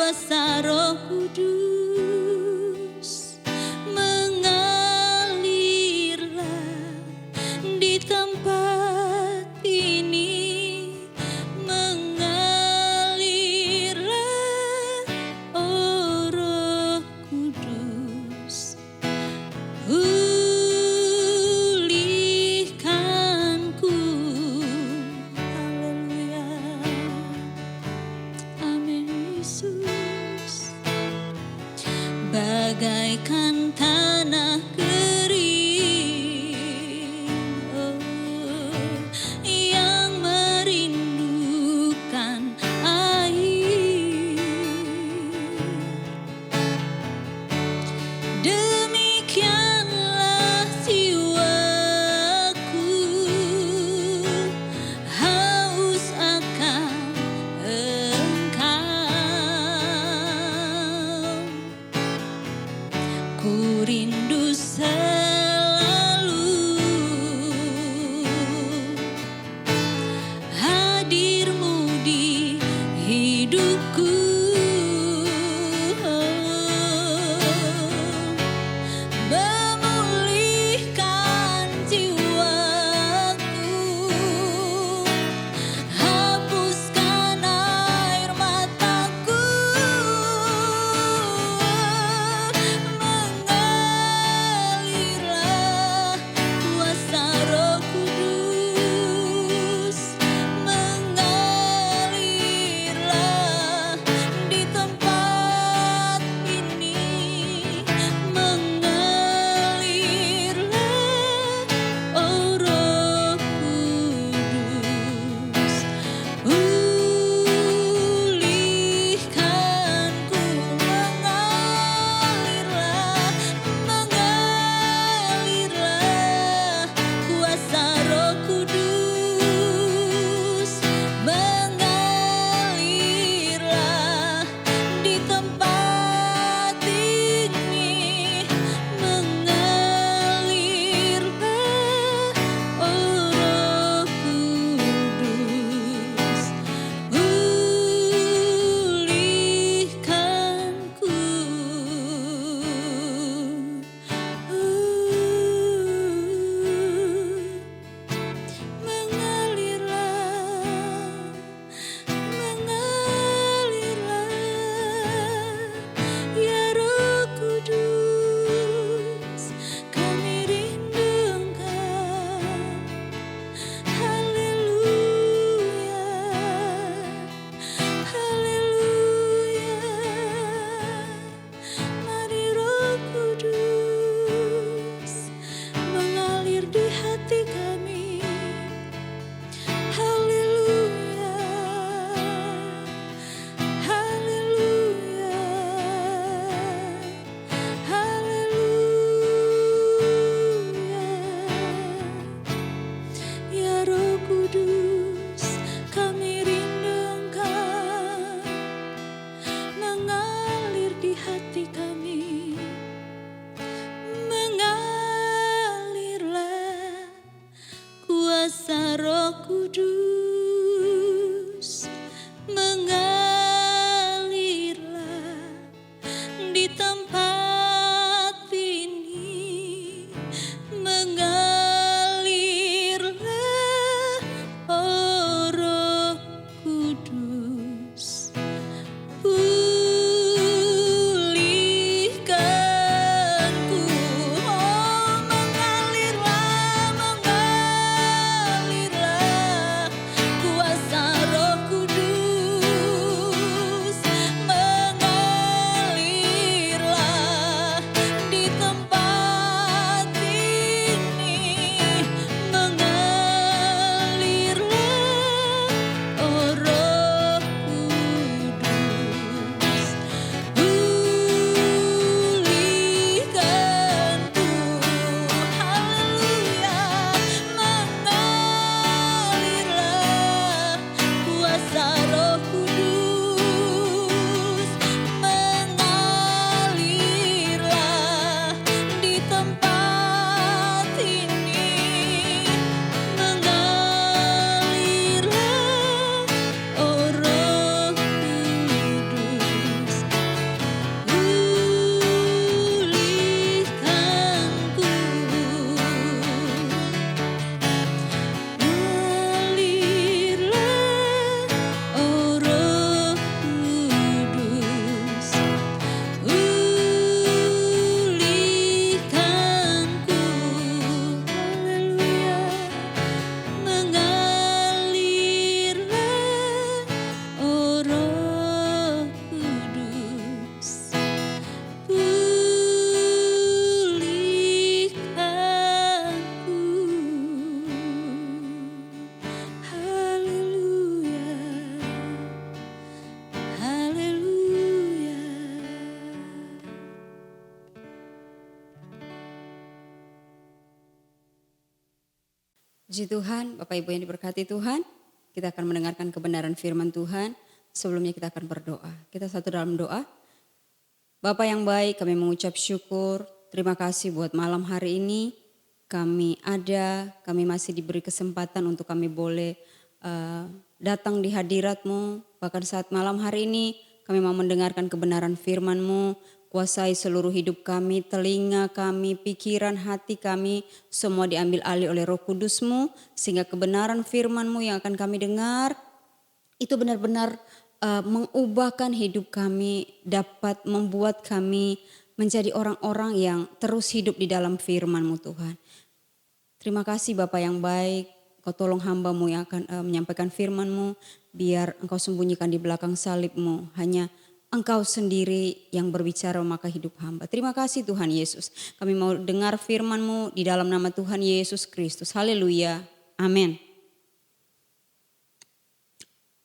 kuasa Roh Kudus mengalirlah di tempat ini, mengalirlah, oh Roh Kudus, pulihkanku. Haleluya, amin Yesus. Bagaikan tanah kering, oh, yang merindukan air, demikianlah jiwaku haus akan Engkau. Ku rindu selalu hadir-Mu di hidupku. Memulihkan jiwaku, hapuskan air mataku, mengalirlah kuasa Roh Kudus, mengalirlah di tempat ini, mengalirlah, oh Roh Kudus, pulihkanku. Mengalirlah, mengalirlah kuasa Roh Kudus, mengalirlah di tempat ini, mengalirlah, oh Roh Kudus, pulihkanku. Mengalirlah, mengalirlah, ya Roh Kudus, kami rindu Engkau. Haleluya, haleluya. Mari Roh Kudus mengalir di hati kami. Haleluya, haleluya, haleluya. Ya Roh Kudus, kami rindu Engkau, mengalir di hati kami. Mengalirlah kuasa Roh Kudus, mengalirlah di tempat ini, mengalirlah, oh Roh Kudus, pulihkanku. Oh, mengalirlah, mengalirlah Puji Tuhan, Bapak Ibu yang diberkati Tuhan, kita akan mendengarkan kebenaran firman Tuhan. Sebelumnya kita akan berdoa. Kita satu dalam doa. Bapa yang baik, kami mengucap syukur. Terima kasih buat malam hari ini. Kami ada, kami masih diberi kesempatan untuk kami boleh datang di hadirat-Mu. Bahkan saat malam hari ini kami mau mendengarkan kebenaran firman-Mu. Kuasai seluruh hidup kami, telinga kami, pikiran, hati kami, semua diambil alih oleh Roh Kudus-Mu, sehingga kebenaran firman-Mu yang akan kami dengar, itu benar-benar mengubahkan hidup kami, dapat membuat kami menjadi orang-orang yang terus hidup di dalam firman-Mu Tuhan. Terima kasih Bapa yang baik, Kau tolong hamba-Mu yang akan menyampaikan firman-Mu, biar Engkau sembunyikan di belakang salib-Mu, hanya Engkau sendiri yang berbicara maka hidup hamba. Terima kasih Tuhan Yesus. Kami mau dengar firman-Mu di dalam nama Tuhan Yesus Kristus. Haleluya. Amin.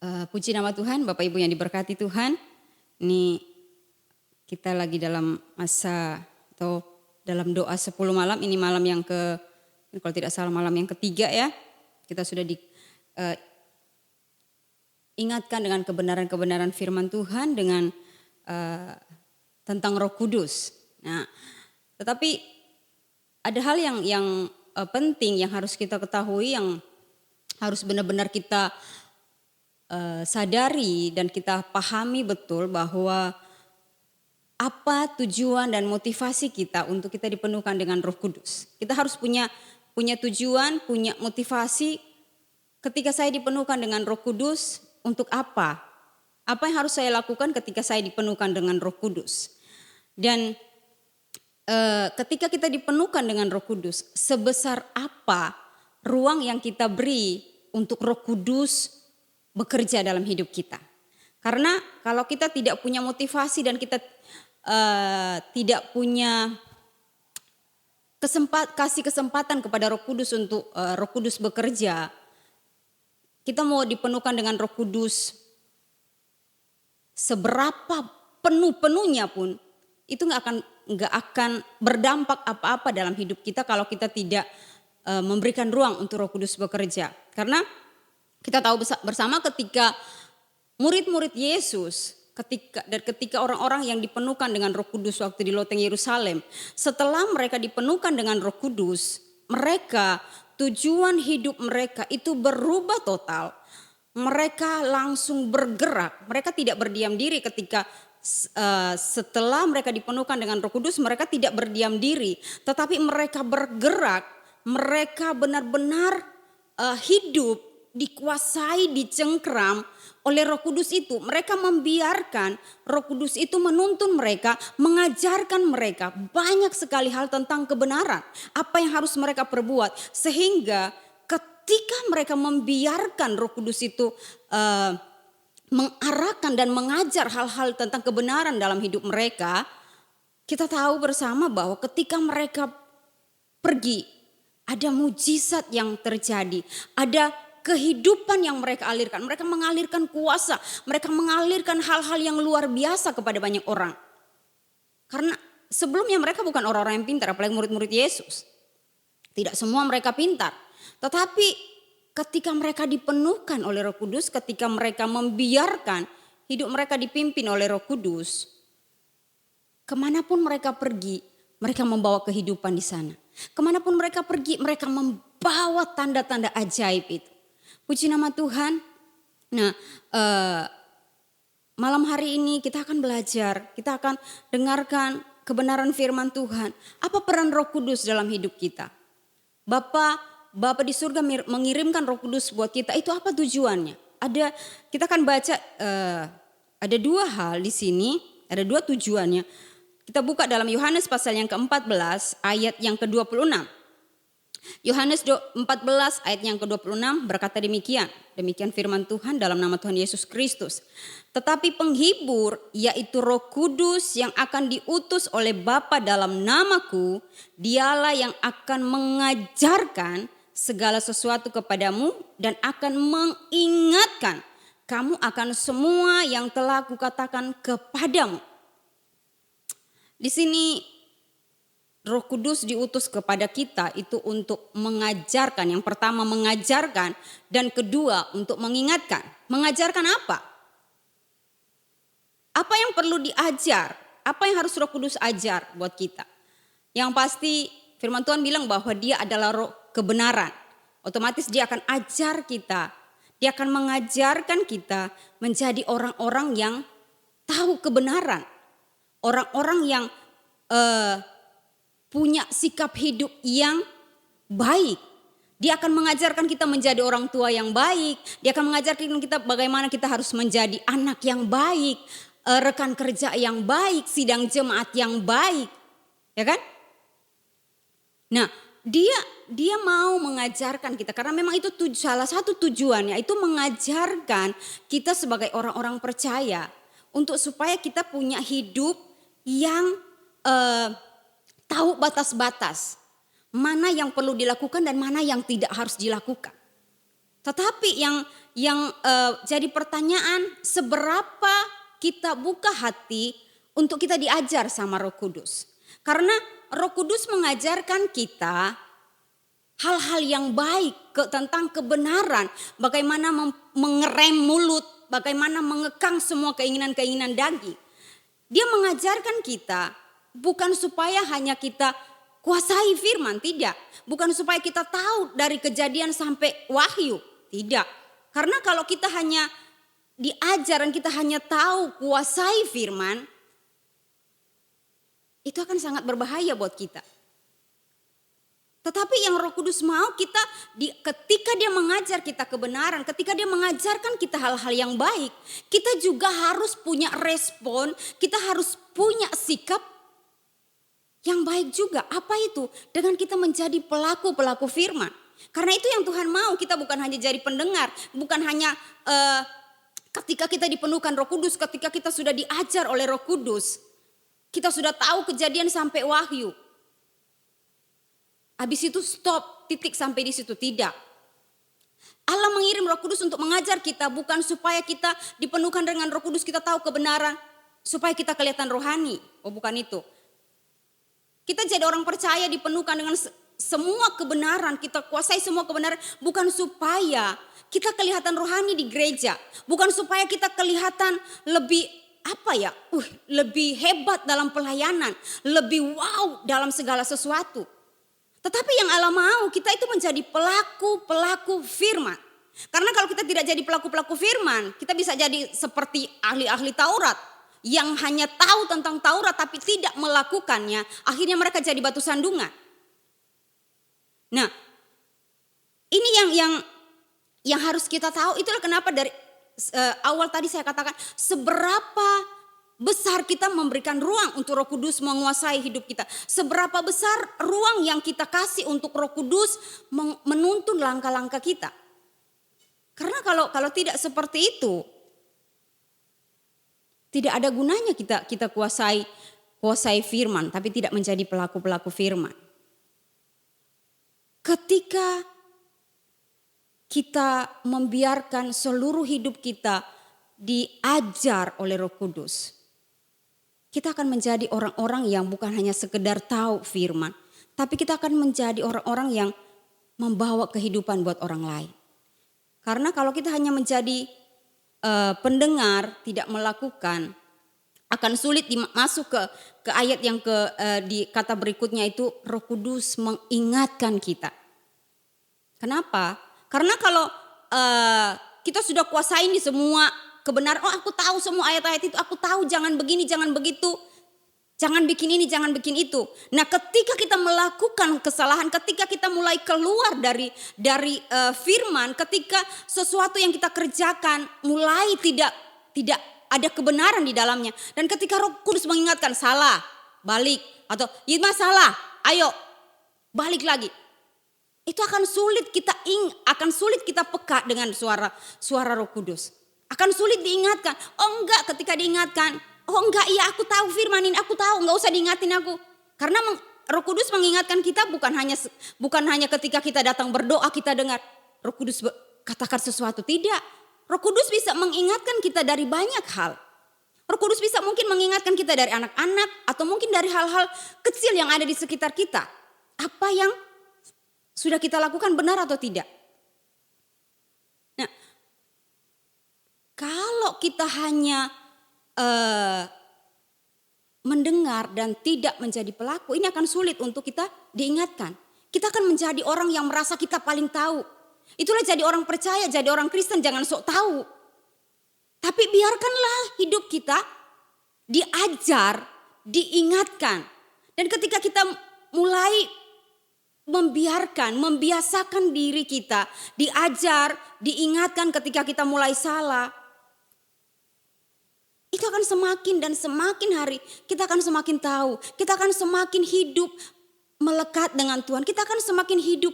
Puji nama Tuhan, Bapak Ibu yang diberkati Tuhan. Ini kita lagi dalam masa atau dalam doa 10 malam. Ini malam yang kalau tidak salah malam yang ketiga ya. Kita sudah ingatkan dengan kebenaran-kebenaran firman Tuhan dengan tentang Roh Kudus. Nah, tetapi ada hal yang penting yang harus kita ketahui, yang harus benar-benar kita sadari dan kita pahami betul bahwa apa tujuan dan motivasi kita untuk kita dipenuhkan dengan Roh Kudus. Kita harus punya tujuan, punya motivasi. Ketika saya dipenuhkan dengan Roh Kudus, untuk apa? Apa yang harus saya lakukan ketika saya dipenuhkan dengan Roh Kudus? Dan ketika kita dipenuhkan dengan Roh Kudus, sebesar apa ruang yang kita beri untuk Roh Kudus bekerja dalam hidup kita? Karena kalau kita tidak punya motivasi dan kita tidak punya kasih kesempatan kepada Roh Kudus untuk Roh Kudus bekerja, kita mau dipenuhkan dengan Roh Kudus seberapa penuhnya pun itu nggak akan berdampak apa-apa dalam hidup kita kalau kita tidak memberikan ruang untuk Roh Kudus bekerja. Karena kita tahu bersama ketika murid-murid Yesus, ketika orang-orang yang dipenuhkan dengan Roh Kudus waktu di loteng Yerusalem, setelah mereka dipenuhkan dengan Roh Kudus, mereka tujuan hidup mereka itu berubah total. Mereka langsung bergerak. Mereka tidak berdiam diri ketika setelah mereka dipenuhkan dengan Roh Kudus, mereka tidak berdiam diri, tetapi mereka bergerak. Mereka benar-benar hidup dikuasai, dicengkram oleh Roh Kudus itu. Mereka membiarkan Roh Kudus itu menuntun mereka, mengajarkan mereka banyak sekali hal tentang kebenaran. Apa yang harus mereka perbuat, sehingga ketika mereka membiarkan Roh Kudus itu mengarahkan dan mengajar hal-hal tentang kebenaran dalam hidup mereka, kita tahu bersama bahwa ketika mereka pergi, ada mujizat yang terjadi, ada kehidupan yang mereka alirkan. Mereka mengalirkan kuasa, mereka mengalirkan hal-hal yang luar biasa kepada banyak orang. Karena sebelumnya mereka bukan orang-orang yang pintar, apalagi murid-murid Yesus. Tidak semua mereka pintar. Tetapi ketika mereka dipenuhkan oleh Roh Kudus, ketika mereka membiarkan hidup mereka dipimpin oleh Roh Kudus, kemanapun mereka pergi, mereka membawa kehidupan di sana. Kemanapun mereka pergi, mereka membawa tanda-tanda ajaib itu. Puji nama Tuhan. Nah, malam hari ini kita akan belajar, kita akan dengarkan kebenaran firman Tuhan. Apa peran Roh Kudus dalam hidup kita? Bapa di surga mengirimkan Roh Kudus buat kita, itu apa tujuannya? Kita akan baca ada dua hal di sini, ada dua tujuannya. Kita buka dalam Yohanes pasal yang ke-14 ayat yang ke-26. Yohanes 14 ayat yang ke-26 berkata demikian. Demikian firman Tuhan dalam nama Tuhan Yesus Kristus. Tetapi penghibur, yaitu Roh Kudus yang akan diutus oleh Bapa dalam namaku, dialah yang akan mengajarkan segala sesuatu kepadamu dan akan mengingatkan kamu akan semua yang telah kukatakan kepadamu. Di sini Roh Kudus diutus kepada kita itu untuk mengajarkan. Yang pertama mengajarkan dan kedua untuk mengingatkan. Mengajarkan apa? Apa yang perlu diajar? Apa yang harus Roh Kudus ajar buat kita? Yang pasti firman Tuhan bilang bahwa dia adalah roh kebenaran. Otomatis dia akan ajar kita. Dia akan mengajarkan kita menjadi orang-orang yang tahu kebenaran. Orang-orang yang punya sikap hidup yang baik. Dia akan mengajarkan kita menjadi orang tua yang baik. Dia akan mengajarkan kita bagaimana kita harus menjadi anak yang baik. Rekan kerja yang baik, sidang jemaat yang baik. Ya kan? Nah, dia mau mengajarkan kita. Karena memang itu salah satu tujuannya. Itu mengajarkan kita sebagai orang-orang percaya. Untuk supaya kita punya hidup yang tahu batas-batas. Mana yang perlu dilakukan dan mana yang tidak harus dilakukan. Tetapi yang jadi pertanyaan, seberapa kita buka hati untuk kita diajar sama Roh Kudus. Karena Roh Kudus mengajarkan kita hal-hal yang baik tentang kebenaran. Bagaimana mengerem mulut, bagaimana mengekang semua keinginan-keinginan daging. Dia mengajarkan kita bukan supaya hanya kita kuasai firman, tidak. Bukan supaya kita tahu dari Kejadian sampai Wahyu, tidak. Karena kalau kita hanya diajar dan kita hanya tahu kuasai firman, itu akan sangat berbahaya buat kita. Tetapi yang Roh Kudus mau kita, ketika dia mengajar kita kebenaran, ketika dia mengajarkan kita hal-hal yang baik, kita juga harus punya respon, kita harus punya sikap yang baik juga. Apa itu? Dengan kita menjadi pelaku-pelaku firman. Karena itu yang Tuhan mau, kita bukan hanya jadi pendengar, bukan hanya ketika kita dipenuhkan Roh Kudus, ketika kita sudah diajar oleh Roh Kudus, kita sudah tahu Kejadian sampai Wahyu. Habis itu stop, titik sampai di situ, tidak. Allah mengirim Roh Kudus untuk mengajar kita, bukan supaya kita dipenuhkan dengan Roh Kudus, kita tahu kebenaran, supaya kita kelihatan rohani. Oh, bukan itu. Kita jadi orang percaya dipenuhkan dengan semua kebenaran, kita kuasai semua kebenaran, bukan supaya kita kelihatan rohani di gereja, bukan supaya kita kelihatan lebih lebih hebat dalam pelayanan, lebih wow dalam segala sesuatu. Tetapi yang Allah mau kita itu menjadi pelaku-pelaku firman. Karena kalau kita tidak jadi pelaku-pelaku firman, kita bisa jadi seperti ahli-ahli Taurat yang hanya tahu tentang Taurat tapi tidak melakukannya, akhirnya mereka jadi batu sandungan. Nah, ini yang harus kita tahu. Itulah kenapa dari awal tadi saya katakan seberapa besar kita memberikan ruang untuk Roh Kudus menguasai hidup kita. Seberapa besar ruang yang kita kasih untuk Roh Kudus menuntun langkah-langkah kita. Karena kalau tidak seperti itu, tidak ada gunanya kita kuasai firman tapi tidak menjadi pelaku-pelaku firman. Ketika kita membiarkan seluruh hidup kita diajar oleh Roh Kudus, kita akan menjadi orang-orang yang bukan hanya sekedar tahu firman, tapi kita akan menjadi orang-orang yang membawa kehidupan buat orang lain. Karena kalau kita hanya menjadi pendengar, tidak melakukan, akan sulit masuk ke ayat yang di kata berikutnya itu Roh Kudus mengingatkan kita. Kenapa? Karena kalau kita sudah kuasain di semua kebenaran, oh aku tahu semua ayat-ayat itu, aku tahu jangan begini, jangan begitu, jangan bikin ini, jangan bikin itu. Nah, ketika kita melakukan kesalahan, ketika kita mulai keluar dari firman, ketika sesuatu yang kita kerjakan mulai tidak ada kebenaran di dalamnya, dan ketika Roh Kudus mengingatkan salah, balik, atau ini masalah, ayo balik lagi. Itu akan sulit kita peka dengan suara Roh Kudus. Akan sulit diingatkan. Oh enggak, ketika diingatkan, oh enggak, iya aku tahu firman ini, aku tahu, enggak usah diingatin aku. Karena Roh Kudus mengingatkan kita bukan hanya ketika kita datang berdoa kita dengar Roh Kudus katakan sesuatu, tidak. Roh Kudus bisa mengingatkan kita dari banyak hal. Roh Kudus bisa mungkin mengingatkan kita dari anak-anak atau mungkin dari hal-hal kecil yang ada di sekitar kita. Apa yang sudah kita lakukan benar atau tidak? Nah, kalau kita hanya mendengar dan tidak menjadi pelaku, ini akan sulit untuk kita diingatkan. Kita akan menjadi orang yang merasa kita paling tahu. Itulah jadi orang percaya, jadi orang Kristen, jangan sok tahu. Tapi biarkanlah hidup kita diajar, diingatkan. Dan ketika kita mulai membiasakan diri kita, diajar, diingatkan ketika kita mulai salah, itu akan semakin dan semakin hari kita akan semakin tahu. Kita akan semakin hidup melekat dengan Tuhan. Kita akan semakin hidup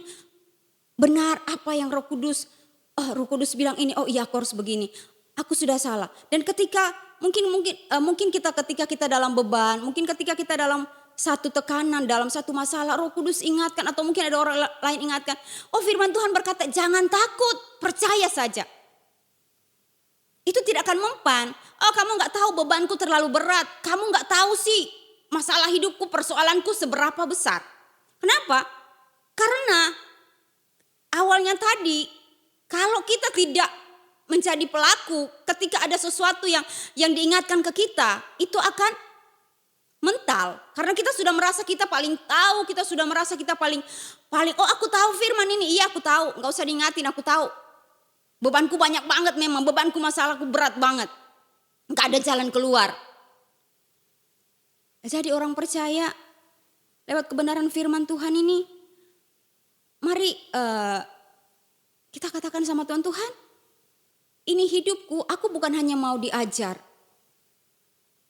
benar apa yang Roh Kudus bilang ini, oh iya aku harus begini. Aku sudah salah. Dan ketika mungkin ketika kita dalam beban, mungkin ketika kita dalam satu tekanan, dalam satu masalah, Roh Kudus ingatkan atau mungkin ada orang lain ingatkan. Oh firman Tuhan berkata jangan takut, percaya saja. Itu tidak akan mempan. Oh kamu gak tahu bebanku terlalu berat. Kamu gak tahu sih masalah hidupku, persoalanku seberapa besar. Kenapa? Karena awalnya tadi kalau kita tidak menjadi pelaku ketika ada sesuatu yang diingatkan ke kita, itu akan mental. Karena kita sudah merasa kita paling tahu, kita sudah merasa kita paling oh aku tahu firman ini, iya aku tahu, gak usah diingatin, aku tahu. Bebanku banyak banget memang, bebanku masalahku berat banget. Gak ada jalan keluar. Jadi orang percaya lewat kebenaran firman Tuhan ini, mari kita katakan sama Tuhan, Tuhan ini hidupku, aku bukan hanya mau diajar.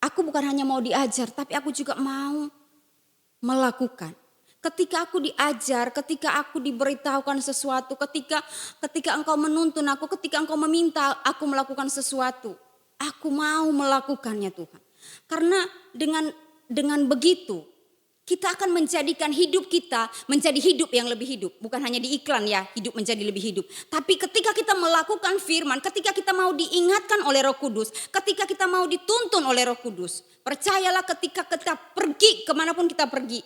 Aku bukan hanya mau diajar, tapi aku juga mau melakukan. Ketika aku diajar, ketika aku diberitahukan sesuatu, ketika engkau menuntun aku, ketika engkau meminta aku melakukan sesuatu, aku mau melakukannya Tuhan. Karena dengan begitu, kita akan menjadikan hidup kita menjadi hidup yang lebih hidup. Bukan hanya di iklan ya, hidup menjadi lebih hidup. Tapi ketika kita melakukan firman, ketika kita mau diingatkan oleh Roh Kudus, ketika kita mau dituntun oleh Roh Kudus, percayalah ketika kita pergi kemanapun kita pergi,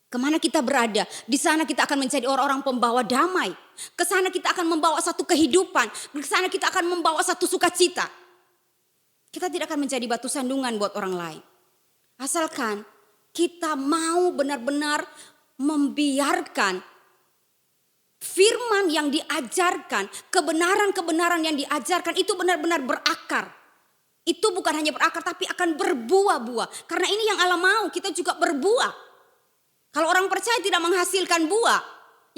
kemana kita berada, di sana kita akan menjadi orang-orang pembawa damai. Ke sana kita akan membawa satu kehidupan, ke sana kita akan membawa satu sukacita. Kita tidak akan menjadi batu sandungan buat orang lain. Asalkan kita mau benar-benar membiarkan firman yang diajarkan, kebenaran-kebenaran yang diajarkan itu benar-benar berakar. Itu bukan hanya berakar tapi akan berbuah-buah. Karena ini yang Allah mau, kita juga berbuah. Kalau orang percaya tidak menghasilkan buah,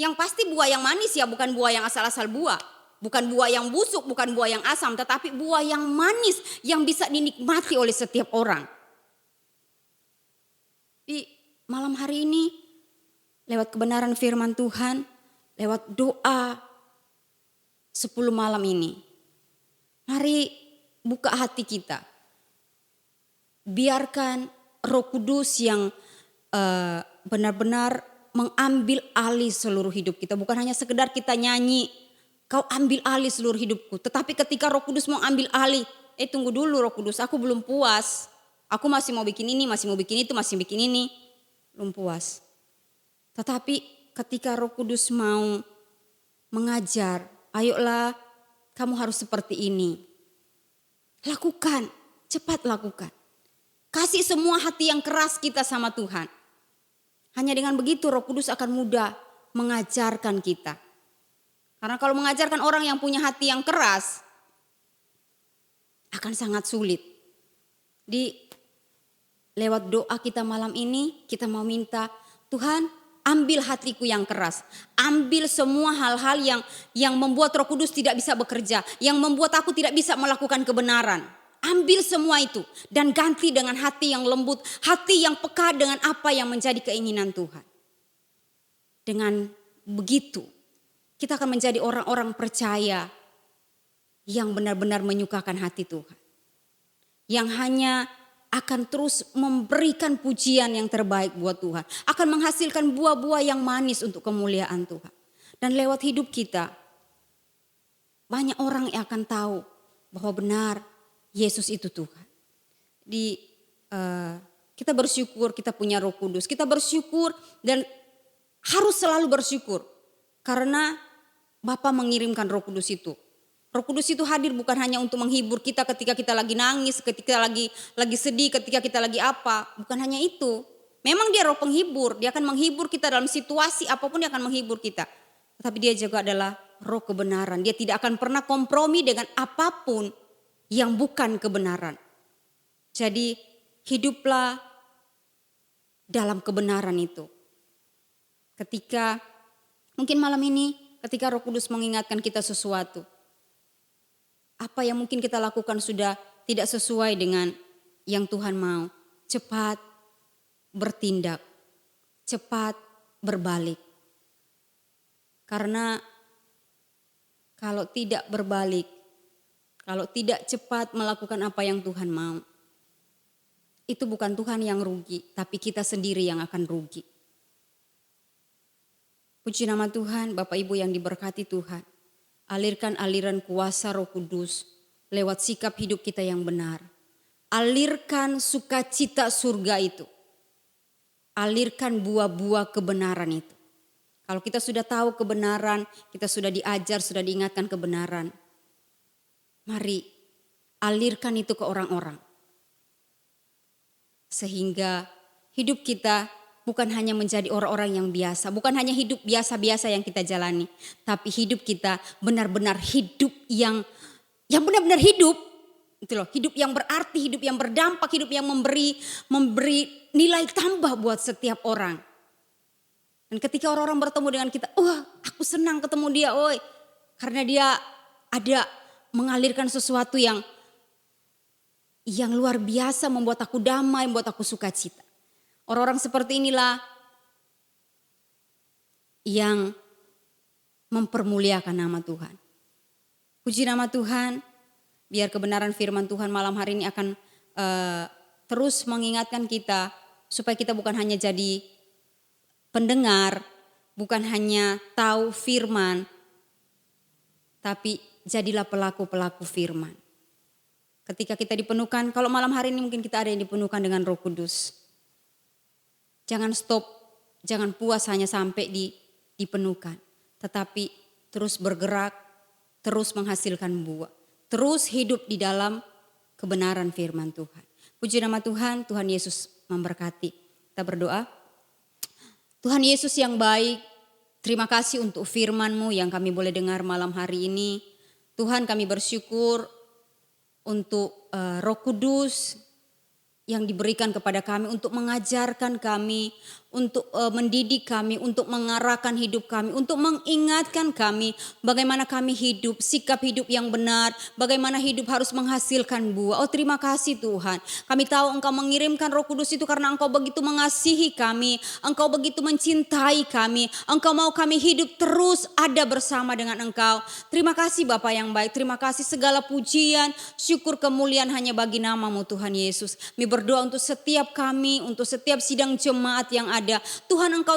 yang pasti buah yang manis ya, bukan buah yang asal-asal buah. Bukan buah yang busuk, bukan buah yang asam, tetapi buah yang manis yang bisa dinikmati oleh setiap orang. Di malam hari ini, lewat kebenaran firman Tuhan, lewat doa 10 malam ini, mari buka hati kita. Biarkan Roh Kudus yang benar-benar mengambil alih seluruh hidup kita. Bukan hanya sekedar kita nyanyi, kau ambil alih seluruh hidupku. Tetapi ketika Roh Kudus mau ambil alih, tunggu dulu Roh Kudus, aku belum puas. Aku masih mau bikin ini, masih mau bikin itu, masih bikin ini. Belum puas. Tetapi ketika Roh Kudus mau mengajar, ayolah kamu harus seperti ini. Lakukan, cepat lakukan. Kasih semua hati yang keras kita sama Tuhan. Hanya dengan begitu Roh Kudus akan mudah mengajarkan kita. Karena kalau mengajarkan orang yang punya hati yang keras, akan sangat sulit. Lewat doa kita malam ini, kita mau minta, Tuhan ambil hatiku yang keras. Ambil semua hal-hal yang membuat Roh Kudus tidak bisa bekerja. Yang membuat aku tidak bisa melakukan kebenaran. Ambil semua itu dan ganti dengan hati yang lembut, hati yang peka dengan apa yang menjadi keinginan Tuhan. Dengan begitu, kita akan menjadi orang-orang percaya yang benar-benar menyukakan hati Tuhan. Yang hanya akan terus memberikan pujian yang terbaik buat Tuhan. Akan menghasilkan buah-buah yang manis untuk kemuliaan Tuhan. Dan lewat hidup kita, banyak orang yang akan tahu bahwa benar Yesus itu Tuhan. di kita bersyukur kita punya Roh Kudus. Kita bersyukur dan harus selalu bersyukur karena Bapa mengirimkan Roh Kudus itu. Roh Kudus itu hadir bukan hanya untuk menghibur kita ketika kita lagi nangis, ketika lagi sedih, ketika kita lagi apa. Bukan hanya itu. Memang dia roh penghibur, dia akan menghibur kita dalam situasi apapun, dia akan menghibur kita. Tetapi dia juga adalah roh kebenaran. Dia tidak akan pernah kompromi dengan apapun yang bukan kebenaran. Jadi hiduplah dalam kebenaran itu. Ketika mungkin malam ini ketika Roh Kudus mengingatkan kita sesuatu. Apa yang mungkin kita lakukan sudah tidak sesuai dengan yang Tuhan mau. Cepat bertindak. Cepat berbalik. Karena kalau tidak berbalik, kalau tidak cepat melakukan apa yang Tuhan mau, itu bukan Tuhan yang rugi, tapi kita sendiri yang akan rugi. Puji nama Tuhan, Bapak Ibu yang diberkati Tuhan. Alirkan aliran kuasa Roh Kudus lewat sikap hidup kita yang benar. Alirkan sukacita surga itu. Alirkan buah-buah kebenaran itu. Kalau kita sudah tahu kebenaran, kita sudah diajar, sudah diingatkan kebenaran. Mari alirkan itu ke orang-orang. Sehingga hidup kita bukan hanya menjadi orang-orang yang biasa. Bukan hanya hidup biasa-biasa yang kita jalani. Tapi hidup kita benar-benar hidup yang benar-benar hidup. Itu loh, hidup yang berarti, hidup yang berdampak, hidup yang memberi nilai tambah buat setiap orang. Dan ketika orang-orang bertemu dengan kita, aku senang ketemu dia, karena dia ada mengalirkan sesuatu yang luar biasa, membuat aku damai, membuat aku sukacita. Orang-orang seperti inilah yang mempermuliakan nama Tuhan. Puji nama Tuhan, biar kebenaran firman Tuhan malam hari ini akan terus mengingatkan kita supaya kita bukan hanya jadi pendengar, bukan hanya tahu firman, tapi jadilah pelaku-pelaku firman. Ketika kita dipenuhkan, kalau malam hari ini mungkin kita ada yang dipenuhkan dengan Roh Kudus. Jangan stop, jangan puas hanya sampai dipenuhkan. Tetapi terus bergerak, terus menghasilkan buah. Terus hidup di dalam kebenaran firman Tuhan. Puji nama Tuhan, Tuhan Yesus memberkati. Kita berdoa. Tuhan Yesus yang baik, terima kasih untuk firman-Mu yang kami boleh dengar malam hari ini. Tuhan, kami bersyukur untuk Roh Kudus yang diberikan kepada kami untuk mengajarkan kami, untuk mendidik kami, untuk mengarahkan hidup kami, untuk mengingatkan kami bagaimana kami hidup, sikap hidup yang benar, bagaimana hidup harus menghasilkan buah. Oh, terima kasih Tuhan. Kami tahu Engkau mengirimkan Roh Kudus itu karena Engkau begitu mengasihi kami, Engkau begitu mencintai kami, Engkau mau kami hidup terus ada bersama dengan Engkau. Terima kasih Bapa yang baik, terima kasih segala pujian, syukur kemuliaan hanya bagi nama-Mu Tuhan Yesus. Kami berdoa untuk setiap kami, untuk setiap sidang jemaat yang ada. Tuhan Engkau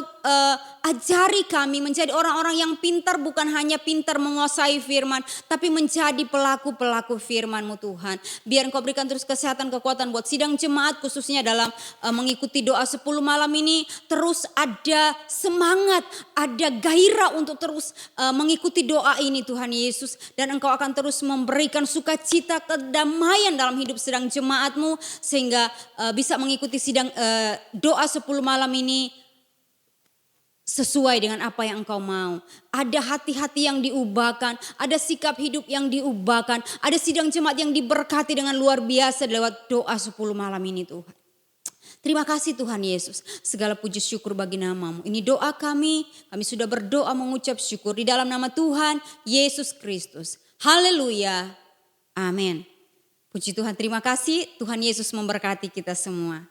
ajari kami menjadi orang-orang yang pintar, bukan hanya pintar menguasai firman, tapi menjadi pelaku-pelaku firman-Mu Tuhan. Biar Engkau berikan terus kesehatan, kekuatan buat sidang jemaat khususnya dalam mengikuti doa 10 malam ini. Terus ada semangat, ada gairah untuk terus mengikuti doa ini Tuhan Yesus. Dan Engkau akan terus memberikan sukacita, kedamaian dalam hidup sidang jemaat-Mu. Sehingga bisa mengikuti sidang doa 10 malam ini sesuai dengan apa yang Engkau mau. Ada hati-hati yang diubahkan, ada sikap hidup yang diubahkan, ada sidang jemaat yang diberkati dengan luar biasa lewat doa 10 malam ini Tuhan. Terima kasih Tuhan Yesus, segala puji syukur bagi nama-Mu. Ini doa kami sudah berdoa mengucap syukur di dalam nama Tuhan Yesus Kristus. Haleluya, amin. Puji Tuhan, terima kasih. Tuhan Yesus memberkati kita semua.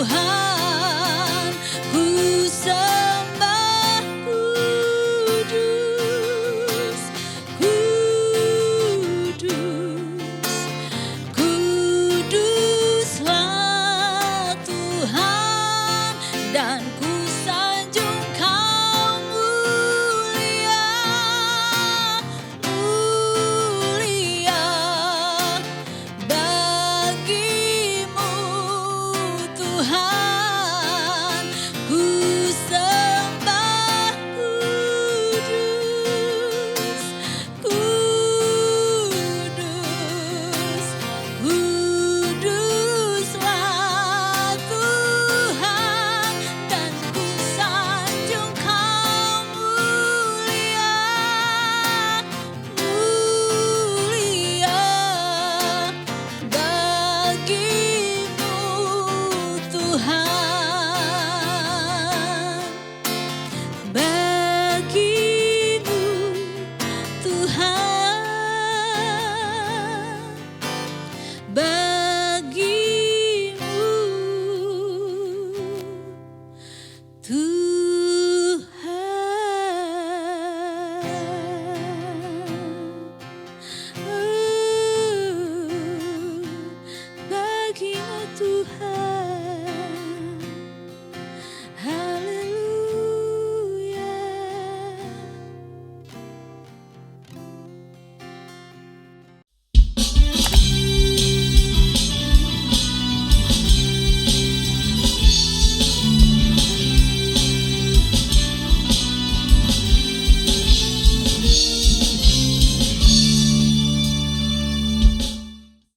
Tuhan.